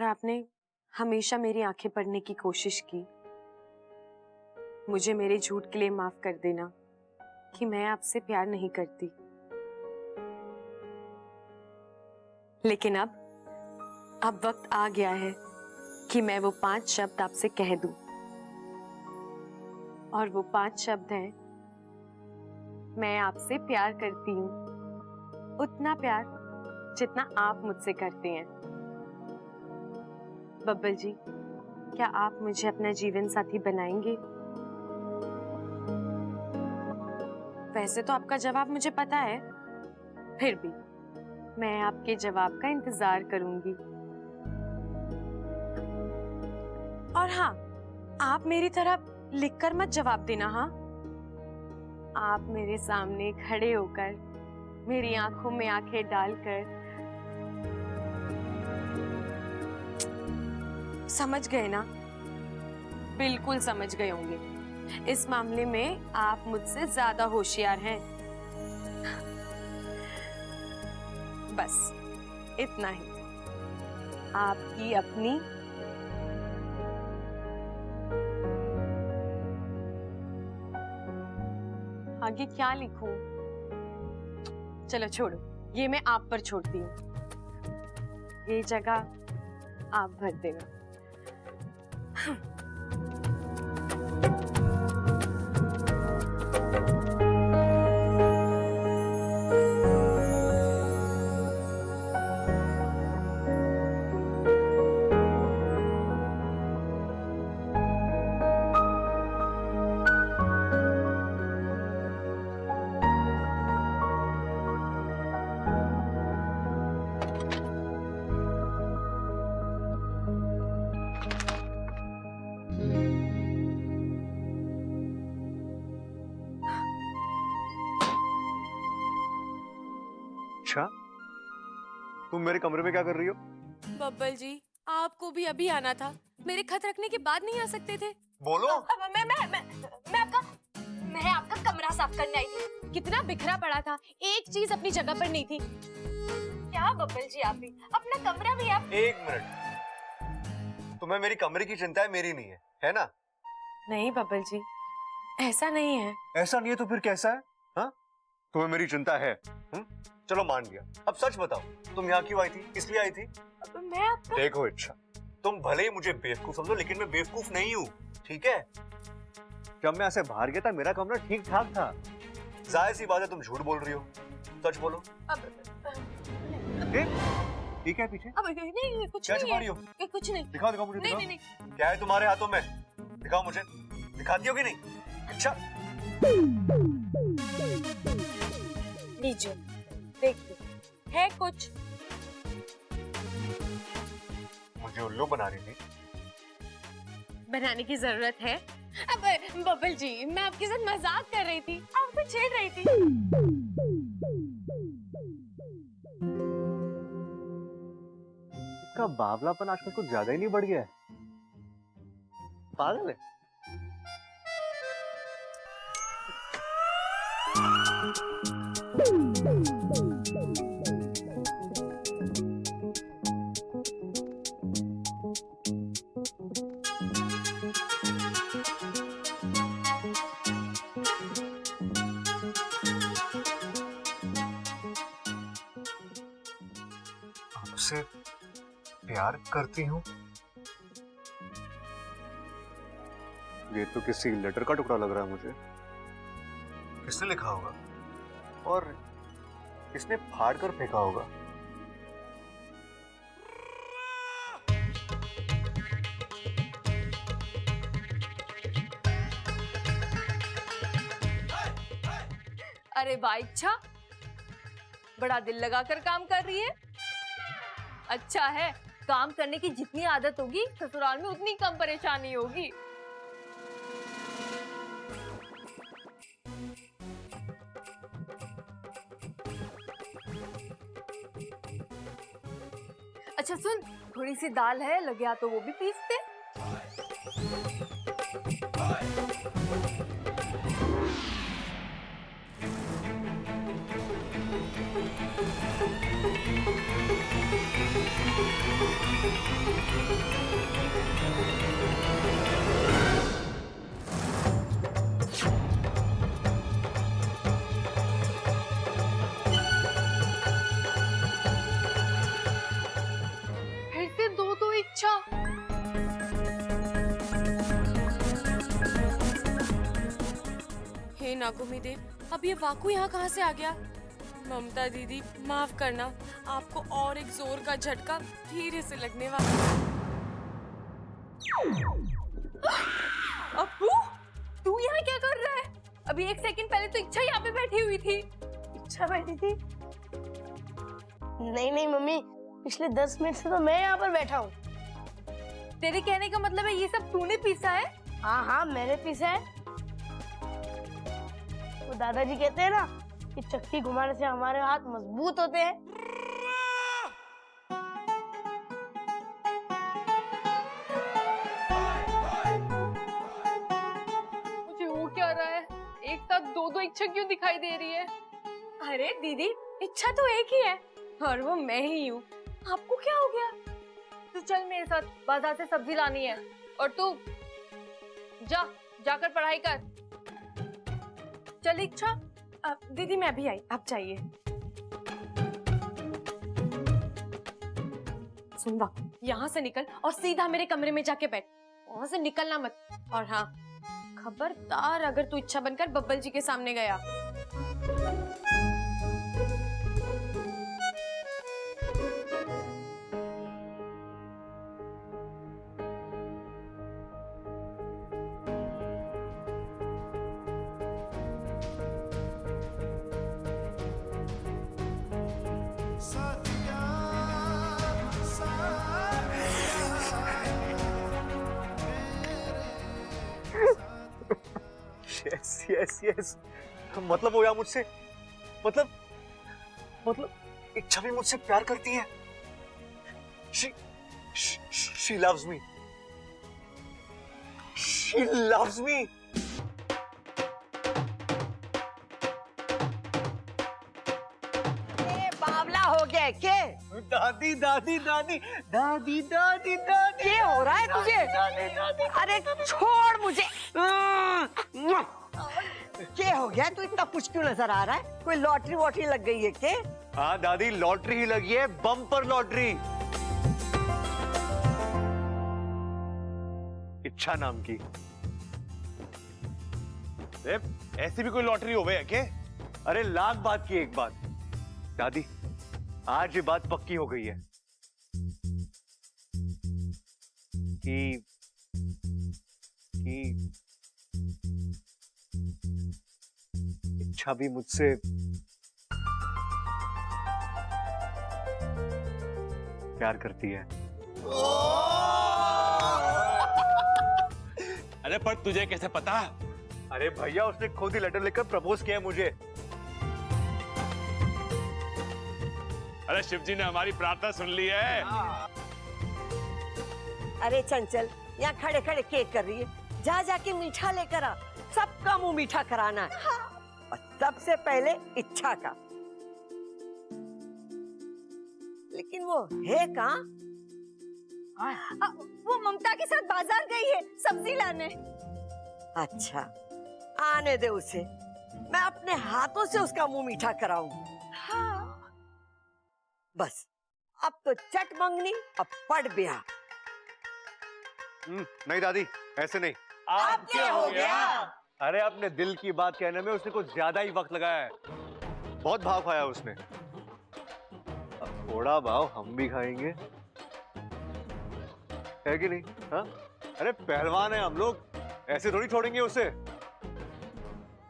और आपने हमेशा मेरी आंखें पढ़ने की कोशिश की। मुझे मेरे झूठ के लिए माफ कर देना कि मैं आपसे प्यार नहीं करती। लेकिन अब वक्त आ गया है कि मैं वो 5 शब्द आपसे कह दूं। और वो 5 शब्द हैं, मैं आपसे प्यार करती हूँ, उतना प्यार जितना आप मुझसे करते हैं। बब्बल जी, क्या आप मुझे अपना जीवन साथी बनाएंगे? वैसे तो आपका जवाब मुझे पता है, फिर भी मैं आपके जवाब का इंतजार करूंगी। और हाँ, आप मेरी तरह लिखकर मत जवाब देना। हाँ, आप मेरे सामने खड़े होकर मेरी आंखों में आंखें डालकर समझ गए ना? बिल्कुल समझ गए होंगे। इस मामले में आप मुझसे ज्यादा होशियार हैं। बस इतना ही। आपकी अपनी आगे क्या लिखूं? चलो छोड़ो, ये मैं आप पर छोड़ती हूँ। ये जगह आप भर देना। अच्छा, तुम मेरे कमरे में क्या कर रही हो? बब्बल जी, आपको भी अभी आना था। मेरे खत रखने के बाद नहीं आ सकते थे? बोलो। मैं आपका कमरा साफ करने आई थी। कितना बिखरा पड़ा था, एक चीज अपनी जगह पर नहीं थी। क्या बब्बल जी, आप भी अपना कमरा भी आप। एक मिनट, तुम्हें मेरी कमरे की चिंता है, मेरी नहीं है ना? नहीं बब्बल जी, ऐसा नहीं है। ऐसा नहीं है तो फिर कैसा है? हाँ, तुम्हें मेरी चिंता है। चलो मान लिया। अब सच बताओ, तुम यहाँ क्यों आई थी? किस लिए आई थी? मैं आपका... देखो इच्छा, तुम भले ही मुझे बेवकूफ समझो, लेकिन मैं बेवकूफ नहीं हूँ, ठीक है? जब मैं ऐसे बाहर गया था, मेरा कमरा ठीक ठाक था। जाहिर सी बात है तुम झूठ बोल रही हो, सच बोलो। ठीक है पीछे? अब नहीं, कुछ क्या नहीं छुपा रही हो? कुछ नहीं। दिखाओ मुझे। नहीं, दिखाओ। नहीं, नहीं। क्या है तुम्हारे हाथों में? दिखाओ मुझे। दिखाती हो कि नहीं? अच्छा, लीजिए, देखिए, है कुछ। मुझे उल्लू बना रही थी। बनाने की जरूरत है? अब बब्बल जी, मैं आपके साथ मजाक कर रही थी, आपको छेड़ रही थी। इसका बावलापन आजकल कुछ ज्यादा ही नहीं बढ़ गया है? पागल है। आपसे प्यार करती हूँ? ये तो किसी लेटर का टुकड़ा लग रहा है मुझे। किसने लिखा होगा और किसने फाड़ कर फेंका होगा? अरे वाह इच्छा, बड़ा दिल लगाकर काम कर रही है। अच्छा है, काम करने की जितनी आदत होगी ससुराल में उतनी कम परेशानी होगी। अच्छा सुन, थोड़ी सी दाल है, लगे तो वो भी पीस दे। फिर से दो दो इच्छा। हे नागुमी देव, अब ये वाकु यहाँ कहाँ से आ गया? ममता दीदी माफ करना, आपको और एक जोर का झटका धीरे से लगने वाला। अप्पू, तू यहाँ क्या कर रहा है? अभी एक सेकंड पहले तो इच्छा यहाँ पे बैठी हुई थी। इच्छा बैठी थी? नहीं नहीं मम्मी, पिछले 10 मिनट से तो मैं यहाँ पर बैठा हूँ। तेरे कहने का मतलब है ये सब तूने पीसा है? हाँ हाँ मैंने पीसा है। वो दादाजी कहते हैं ना कि चक्की घुमाने से हमारे हाथ मजबूत होते हैं। मुझे हो क्या रहा है? एक साथ दो दो इच्छा क्यों दिखाई दे रही है? अरे दीदी, इच्छा तो एक ही है और वो मैं ही हूँ। आपको क्या हो गया? तू चल मेरे साथ, बाजार से सब्जी लानी है। और तू जाकर पढ़ाई कर। चल इच्छा। दीदी मैं भी आई, आप जाइए। सुन वाकु, यहाँ से निकल और सीधा मेरे कमरे में जाके बैठ। वहां से निकलना मत। और हाँ, खबरदार अगर तू इच्छा बनकर बब्बल जी के सामने गया। यस यस यस, मतलब वो यार मुझसे, मतलब इच्छा भी मुझसे प्यार करती है। she loves me. She loves me. बावला हो गया के? दादी दादी दादी दादी दादी दादी, क्या हो रहा है तुझे? अरे छोड़ मुझे। क्या हो गया? तू इतना कुछ क्यों नजर आ रहा है? कोई लॉटरी वॉटरी लग गई है के? हाँ दादी, लॉटरी ही लगी है, बम्पर लॉटरी। इच्छा नाम की। ऐसी भी कोई लॉटरी हो गई क्या? अरे लाख बात की एक बात दादी, आज ये बात पक्की हो गई है कि इच्छा भी मुझसे प्यार करती है। अरे पर तुझे कैसे पता? अरे भैया, उसने खुद ही लेटर लिखकर प्रपोज किया है मुझे। अरे शिव जी ने हमारी प्रार्थना सुन ली है। अरे चंचल, यहाँ खड़े खड़े केक कर रही है। जा जाके मीठा लेकर आ, सबका मुंह मीठा कराना है। और सबसे पहले इच्छा का। लेकिन वो है कहाँ? वो ममता के साथ बाजार गई है सब्जी लाने। अच्छा, आने दे उसे, मैं अपने हाथों से उसका मुंह मीठा कराऊंगी। हाँ। बस अब तो चट मंगनी, अब पट ब्याह। नहीं दादी, ऐसे नहीं। अब क्या हो गया? अरे अपने दिल की बात कहने में उसने कुछ ज्यादा ही वक्त लगाया है। बहुत भाव खाया उसने। अब थोड़ा भाव हम भी खाएंगे, है कि नहीं? हाँ, अरे पहलवान है हम लोग, ऐसे थोड़ी छोड़ेंगे उसे।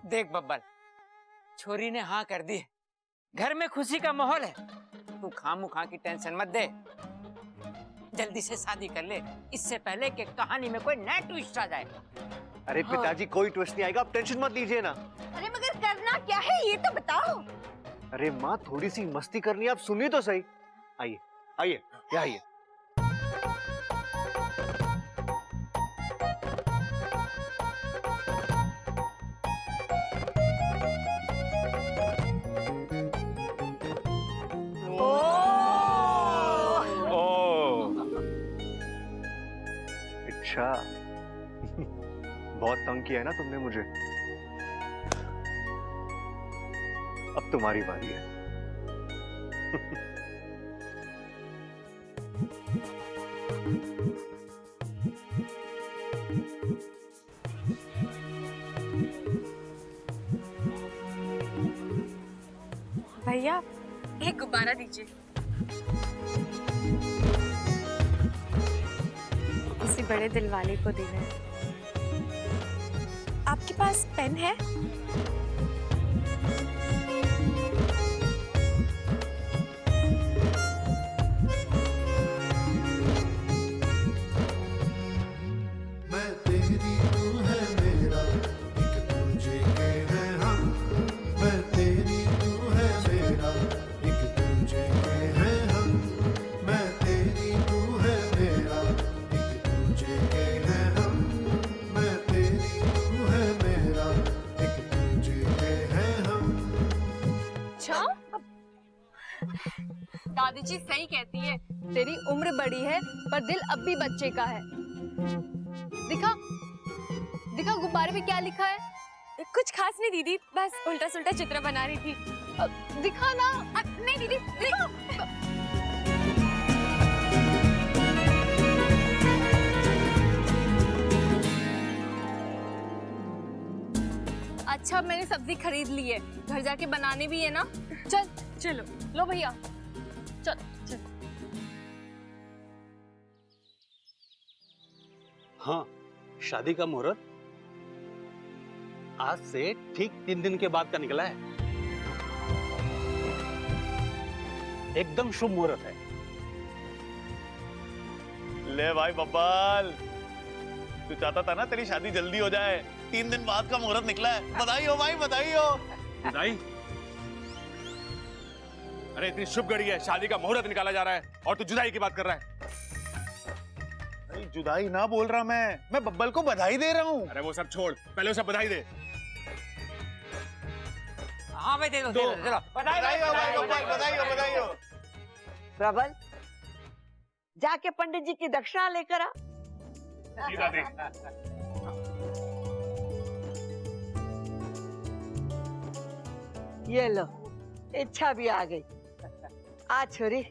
देख बब्बल, छोरी ने हाँ कर दी है, घर में खुशी का माहौल है। तू खामोखा की टेंशन मत दे, जल्दी से शादी कर ले, इससे पहले कि कहानी में कोई नया ट्विस्ट आ जाए। अरे पिताजी, कोई ट्विस्ट नहीं आएगा, आप टेंशन मत लीजिए ना। अरे मगर करना क्या है ये तो बताओ। अरे माँ, थोड़ी सी मस्ती करनी है, आप सुनिए तो सही। आइए आइए, यहाँ आइए। अच्छा बहुत तंग किया है ना तुमने मुझे। अब तुम्हारी बारी है। भैया एक गुब्बारा दीजिए। किसी बड़े दिल वाले को देना है। आपके पास पेन है? मैं तेरी तू है मेरा, एक दूजे के हैं हम। मैं तेरी तू है मेरा, एक दूजे के हैं हम। मैं तेरी तू है मेरा, एक दूजे के हैं हम। मैं तेरी तू है मेरा, एक दूजे के हैं हम। अच्छा दादी जी सही कहती है, तेरी उम्र बड़ी है पर दिल अब भी बच्चे का है। दिखा दिखा गुब्बारे पे क्या लिखा है? कुछ खास नहीं दीदी, बस उल्टा सुल्टा चित्र बना रही थी। दिखा ना। नहीं दीदी, दिखा। अच्छा मैंने सब्जी खरीद ली है, घर जाके बनाने भी है ना। चल चलो। लो भैया चल। हाँ, शादी का मुहूर्त आज से ठीक 3 दिन के बाद का निकला है। एकदम शुभ मुहूर्त है। ले भाई बब्बल, तू चाहता था ना तेरी शादी जल्दी हो जाए, 3 दिन बाद का मुहूर्त निकला है। बधाई हो भाई, बधाई हो। बधाई? अरे इतनी शुभ घड़ी है, शादी का मुहूर्त निकाला जा रहा है और तू जुदाई की बात कर रहा है। अरे जुदाई ना बोल रहा मैं बब्बल को बधाई दे रहा हूँ। अरे वो सब छोड़, पहले उसे बधाई दे। हाँ भाई दे दो, दे दो, चलो। बधाई हो भाई बब्बल, बधाई हो, बधाई हो। प्रबल जाके पंडित जी की दक्षिणा लेकर आ। जी दादी। ये लो, इच्छा भी आ गई। आ छोरी,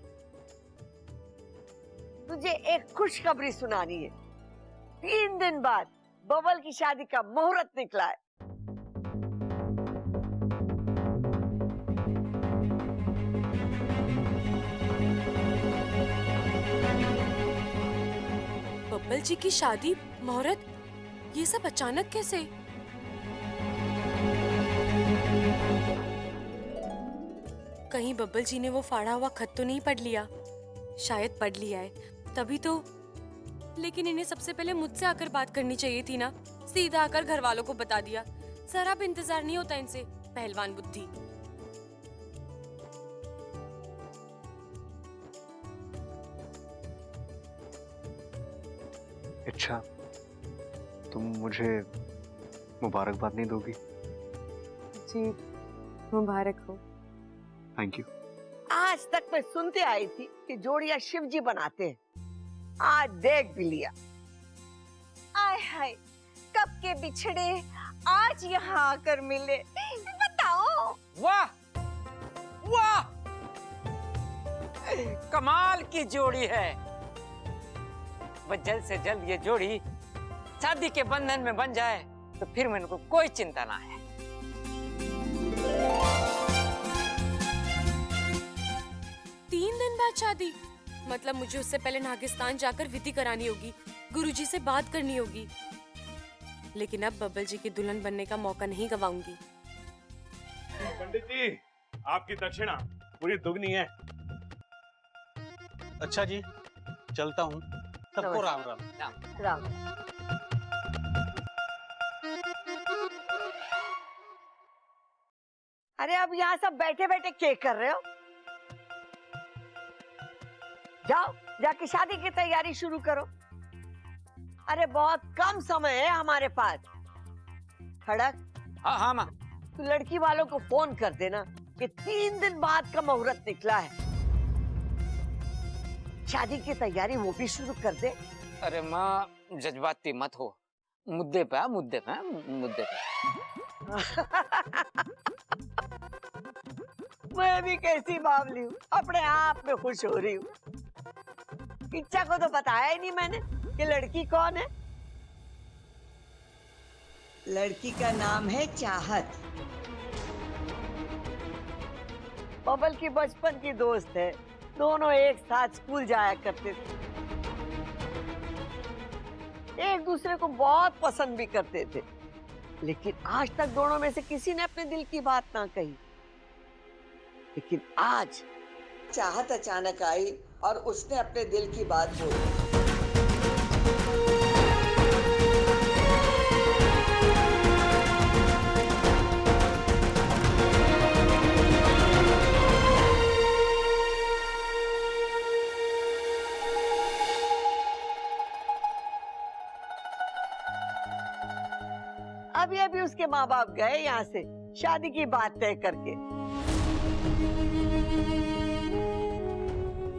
तुझे एक खुशखबरी सुनानी है। 3 दिन बाद बबल की शादी का मुहूर्त निकला है। बब्बल जी की शादी, मुहूर्त, ये सब अचानक कैसे? कहीं बब्बल जी ने वो फाड़ा हुआ खत तो नहीं पढ़ लिया? शायद पढ़ लिया है, तभी तो। लेकिन इन्हें सबसे पहले मुझसे आकर बात करनी चाहिए थी ना, सीधा आकर घर वालों को बता दिया। जरा भी इंतजार नहीं होता इनसे, पहलवान बुद्धि। अच्छा, तुम मुझे मुबारकबाद नहीं दोगी? जी मुबारक हो। Thank you. आज तक मैं सुनते आई थी कि जोड़ियां शिव जी बनाते हैं, आज देख भी लिया। आय हाय, कब के बिछड़े आज यहाँ आकर मिले। बताओ। वाह वाह, कमाल की जोड़ी है। बस जल्द से जल्द ये जोड़ी शादी के बंधन में बन जाए तो फिर मेरे को कोई चिंता ना है। 3 दिन बाद शादी? मतलब मुझे उससे पहले नागिस्तान जाकर विधि करानी होगी, गुरुजी से बात करनी होगी। लेकिन अब बब्बल जी की दुल्हन बनने का मौका नहीं गवाऊंगी। पंडित जी, आपकी दक्षिणा पूरी दुगनी है। अच्छा जी, चलता हूँ। सबको राम राम। राम। अरे अब यहाँ सब बैठे बैठे क्या कर रहे हो? जाओ जाके शादी की तैयारी शुरू करो। अरे बहुत कम समय है हमारे पास। खड़क, हाँ हाँ माँ। तू लड़की वालों को फोन कर देना कि 3 दिन बाद का मुहूर्त निकला है। शादी की तैयारी वो भी शुरू कर दे। अरे माँ जज्बाती मत हो, मुद्दे पे मुद्दे पे मुद्दे पे। मैं भी कैसी बावली हूँ, अपने आप में खुश हो रही हूँ। इच्छा को तो बताया ही नहीं मैंने कि लड़की कौन है। लड़की का नाम है चाहत। बबल की बचपन की दोस्त है, दोनों एक साथ स्कूल जाया करते थे, एक दूसरे को बहुत पसंद भी करते थे, लेकिन आज तक दोनों में से किसी ने अपने दिल की बात ना कही। लेकिन आज चाहत अचानक आई और उसने अपने दिल की बात बोली। अभी अभी उसके माँ बाप गए यहाँ से शादी की बात तय करके।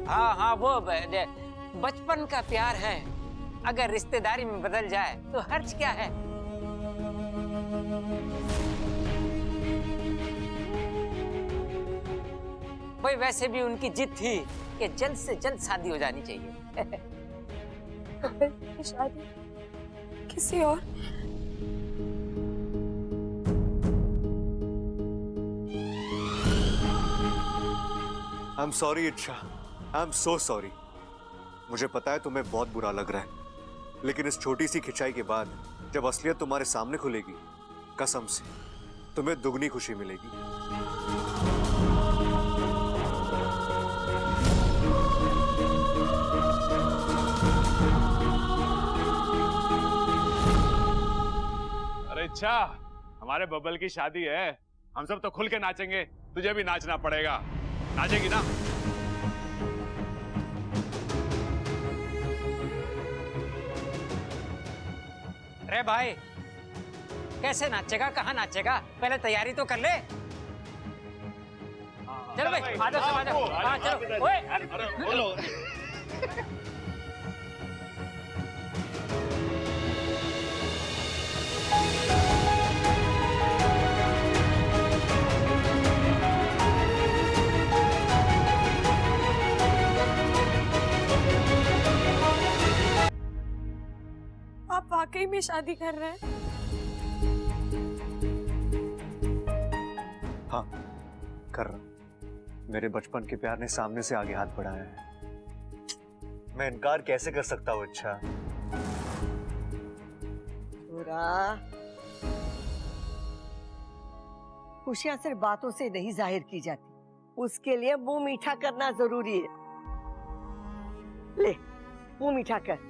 हाँ हाँ, वो बचपन का प्यार है, अगर रिश्तेदारी में बदल जाए तो हर्ज क्या है। भाई वैसे भी उनकी जिद थी कि जल्द से जल्द शादी हो जानी चाहिए। शादी किसी और? आई एम सॉरी इच्छा, आई एम सो सॉरी। मुझे पता है तुम्हें बहुत बुरा लग रहा है, लेकिन इस छोटी सी खिंचाई के बाद जब असलियत तुम्हारे सामने खुलेगी, कसम से तुम्हें दुगनी खुशी मिलेगी। अरे इच्छा, हमारे बबल की शादी है, हम सब तो खुल के नाचेंगे, तुझे भी नाचना पड़ेगा। नाचेगी ना? अरे भाई कैसे नाचेगा, कहाँ नाचेगा, पहले तैयारी तो कर ले। चलो भाई, आ जाओ, आ जाओ। हाँ चलो। ओए बोलो। आप वाकई में शादी कर रहे हैं? हाँ, कर रहा हूं। मेरे बचपन के प्यार ने सामने से आगे हाथ बढ़ाया है, मैं इनकार कैसे कर सकता हूँ इच्छा? खुशियां सिर्फ बातों से नहीं जाहिर की जाती, उसके लिए मुंह मीठा करना जरूरी है। ले मुंह मीठा कर।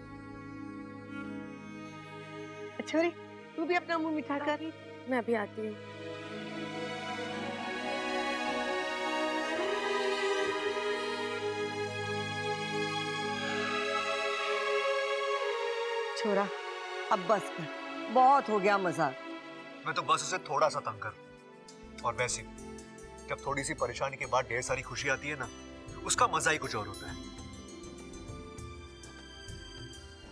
छोरी तू भी अपना मुंह मीठा कर। मैं भी आती हूँ। छोरा अब बस कर, बहुत हो गया मजाक। मैं तो बस उसे थोड़ा सा तंग कर, और वैसे जब थोड़ी सी परेशानी के बाद ढेर सारी खुशी आती है ना, उसका मजा ही कुछ और होता है।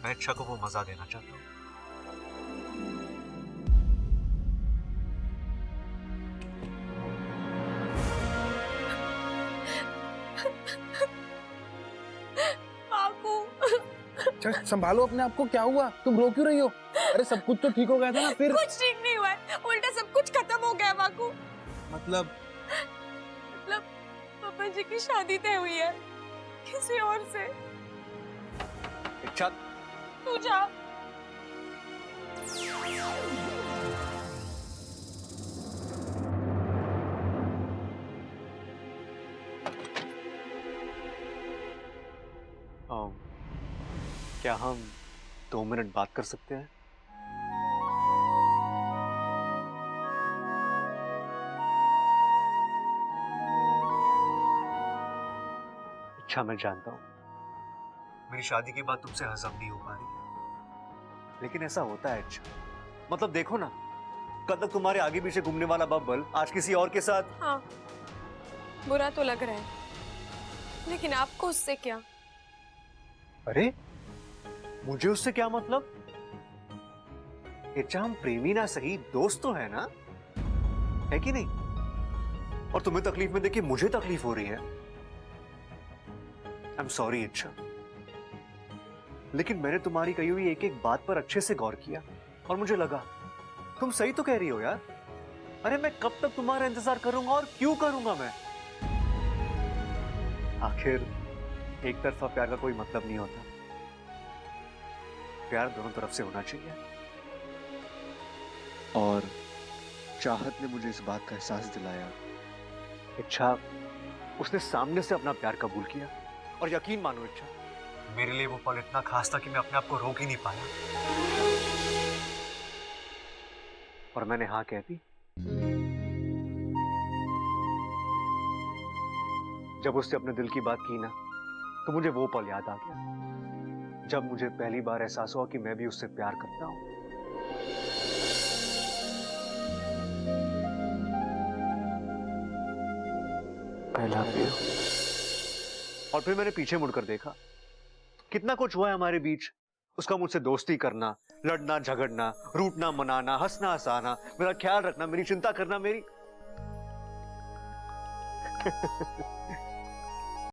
मैं इच्छा को वो मजा देना चाहता हूँ। संभालो अपने आप को, क्या हुआ? तुम रो क्यों रही हो? अरे सब कुछ तो ठीक हो गया था ना फिर। कुछ ठीक नहीं हुआ है, उल्टा सब कुछ खत्म हो गया बाकू। मतलब पापा जी की शादी तय हुई है किसी और से। इच्छा तू जा। क्या हम 2 मिनट बात कर सकते हैं? अच्छा मैं जानता हूं मेरी शादी की बात तुमसे हजम नहीं हो पा रही, लेकिन ऐसा होता है। अच्छा मतलब देखो ना, कल तक तुम्हारे आगे पीछे घूमने वाला बब्बल आज किसी और के साथ। हाँ बुरा तो लग रहा है, लेकिन आपको उससे क्या? अरे मुझे उससे क्या मतलब? इच्छा, हम प्रेमी ना सही दोस्त तो है ना, है कि नहीं? और तुम्हें तकलीफ में देखिए मुझे तकलीफ हो रही है। आई एम सॉरी इच्छा, लेकिन मैंने तुम्हारी कही हुई एक एक बात पर अच्छे से गौर किया और मुझे लगा तुम सही तो कह रही हो यार। अरे मैं कब तक तुम्हारा इंतजार करूंगा और क्यों करूंगा मैं? आखिर एक तरफा प्यार का कोई मतलब नहीं होता, प्यार दोनों तरफ से होना चाहिए। और चाहत ने मुझे इस बात का एहसास दिलाया। इच्छा, उसने सामने से अपना प्यार कबूल किया और यकीन मानो इच्छा, मेरे लिए वो पल इतना खास था कि मैं अपने आप को रोक ही नहीं पाया और मैंने हाँ कह दी। जब उससे अपने दिल की बात की ना, तो मुझे वो पल याद आ गया जब मुझे पहली बार एहसास हुआ कि मैं भी उससे प्यार करता हूं। I love you। और फिर मैंने पीछे मुड़कर देखा, कितना कुछ हुआ है हमारे बीच। उसका मुझसे दोस्ती करना, लड़ना झगड़ना, रूठना मनाना, हंसना हंसाना, मेरा ख्याल रखना, मेरी चिंता करना, मेरी